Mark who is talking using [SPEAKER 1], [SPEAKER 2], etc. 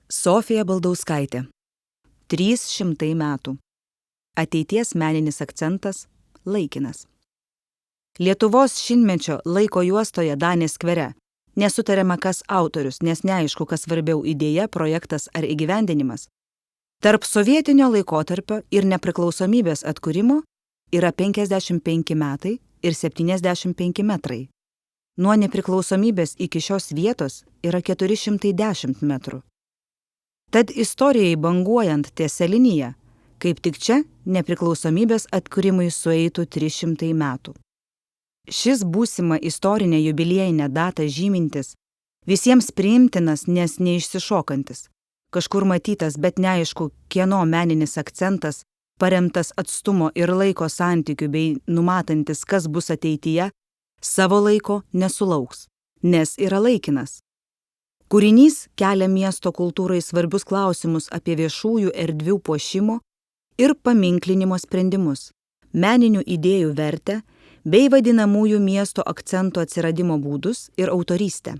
[SPEAKER 1] Sofija Baldauskaitė. 300 metų. Ateities meninis akcentas – laikinas. Lietuvos šimtmečio laiko juostoje Danės skvere nesutariama, kas autorius, nes neaišku, kas svarbiau – idėja, projektas ar įgyvendinimas. Tarp sovietinio laikotarpio ir nepriklausomybės atkūrimo yra 55 metai ir 75 metrai. Nuo nepriklausomybės iki šios vietos yra 410 metrų. Tad istorijai banguojant tiesia linija, kaip tik čia nepriklausomybės atkūrimui sueitų 300 metų. Šis būsimą istorinę jubiliejinę datą žymintis, visiems priimtinas, nes neišsišokantis, kažkur matytas, bet neaišku, kieno meninis akcentas, paremtas atstumo ir laiko santykių bei numatantis, kas bus ateityje, savo laiko nesulauks, nes yra laikinas. Kūrinys kelia miesto kultūrai svarbius klausimus apie viešųjų erdvių puošimo ir paminklinimo sprendimus, meninių idėjų vertę bei vadinamųjų miesto akcentų atsiradimo būdus ir autorystę.